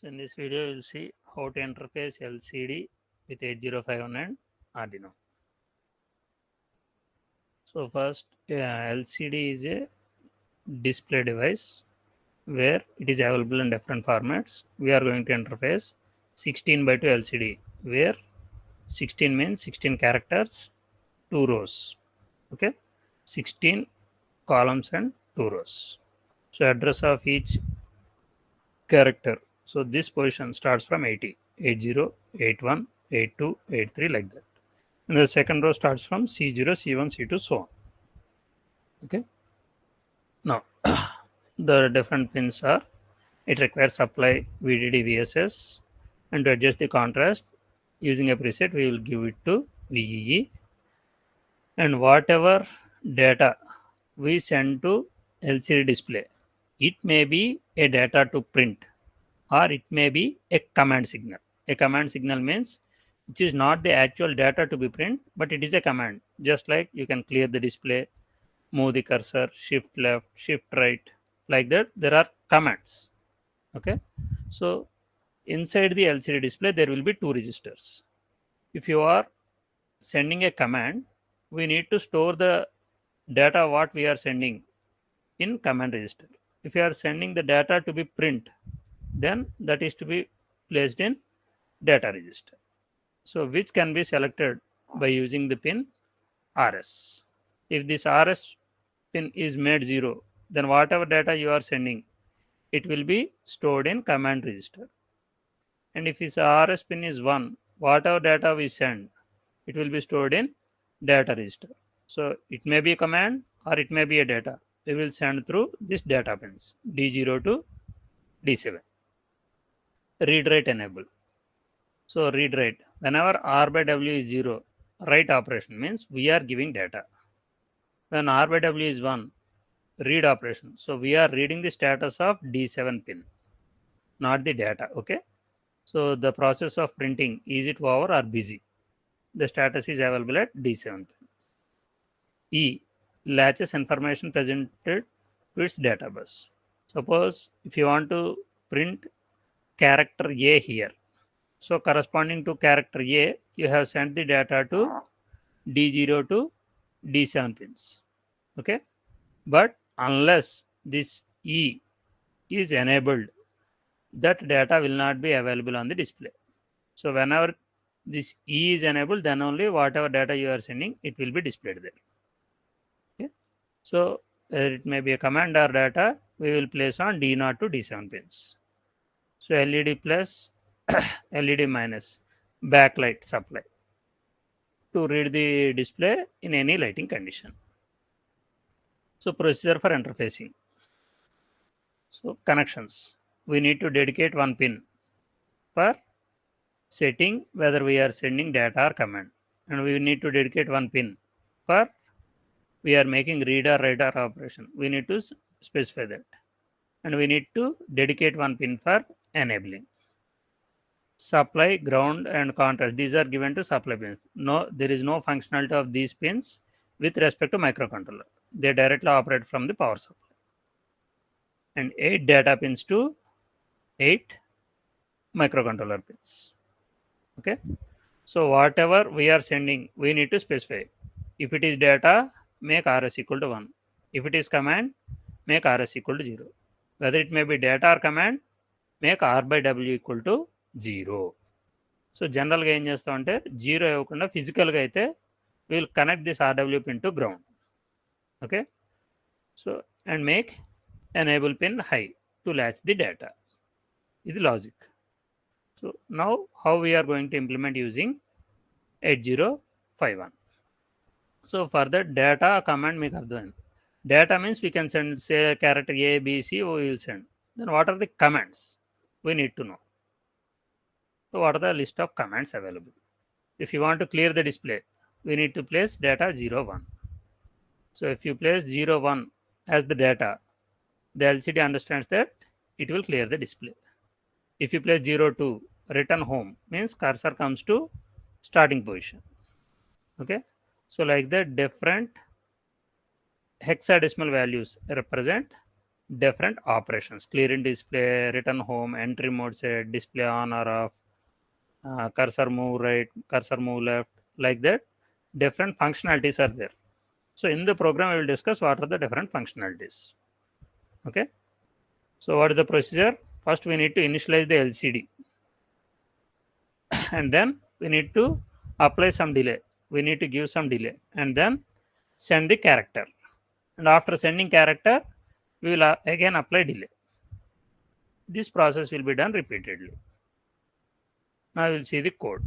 So in this video, you'll see how to interface LCD with 8051 and Arduino. So first, LCD is a display device where it is available in different formats. We are going to interface 16 by 2 LCD, where 16 means 16 characters, 2 rows. Okay, 16 columns and 2 rows. So address of each character. So this position starts from 80, 80, 81, 82, 83 like that. And the second row starts from C0, C1, C2, so on. Okay. Now, the different pins are, it requires supply VDD VSS, and to adjust the contrast using a preset, we will give it to VEE, and whatever data we send to LCD display, it may be a data to print or it may be a command signal. A command signal means which is not the actual data to be print, but it is a command. Just like you can clear the display, move the cursor, shift left, shift right, like that. There are commands. Okay, so inside the LCD display there will be two registers. If you are sending a command, we need to store the data what we are sending in command register. If you are sending the data to be print, then that is to be placed in data register. So which can be selected by using the pin RS. If this RS pin is made 0, then whatever data you are sending, it will be stored in command register. And if this RS pin is 1, whatever data we send, it will be stored in data register. So it may be a command or it may be a data. We will send through this data pins D0 to D7. Read write enable. So read write. Whenever R by W is 0, write operation means we are giving data. When R by W is 1, read operation. So we are reading the status of D7 pin, not the data. Okay. So the process of printing, is it over or busy? The status is available at D7 pin. E, latches information presented to its data bus. Suppose if you want to print character A here, so corresponding to character A, you have sent the data to D0 to D7 pins. Okay, but unless this E is enabled, that data will not be available on the display. So whenever this E is enabled, then only whatever data you are sending, it will be displayed there. Okay, so whether it may be a command or data, we will place on D0 to D7 pins. So LED plus, LED minus, backlight supply to read the display in any lighting condition. So procedure for interfacing. So connections. We need to dedicate one pin for setting whether we are sending data or command. And we need to dedicate one pin for we are making read or write or operation. We need to specify that. And we need to dedicate one pin for enabling. Supply, ground and contrast. These are given to supply pins. No, there is no functionality of these pins with respect to microcontroller. They directly operate from the power supply. And 8 data pins to 8 microcontroller pins. Okay. So whatever we are sending, we need to specify. If it is data, make RS equal to 1. If it is command, make RS equal to 0. Whether it may be data or command, make R by W equal to 0. So జనరల్గా ఏం చేస్తామంటే 0 ఇవ్వకుండా ఫిజికల్గా అయితే will connect this RW pin to ground. Okay, so and make enable pin high to latch the data. ఇది logic. So now how we are going to implement using 8051. So for that data command మీకు అర్థమైంది. Data means we can send, say, character A, B, C, we will send. Then what are the commands? We need to know. So what are the list of commands available? If you want to clear the display, we need to place data 0, 1. So if you place 0, 1 as the data, the LCD understands that it will clear the display. If you place 0, 2, return home means cursor comes to starting position. Okay, so like that different hexadecimal values represent different operations: clear in display, return home, entry mode set, display on or off, cursor move right, cursor move left, like that. Different functionalities are there. So in the program, we will discuss what are the different functionalities. Okay. So what is the procedure? First, we need to initialize the LCD, and then we need to apply some delay. We need to give some delay, and then send the character. And after sending character, we will again apply delay. This process will be done repeatedly. Now we will see the code.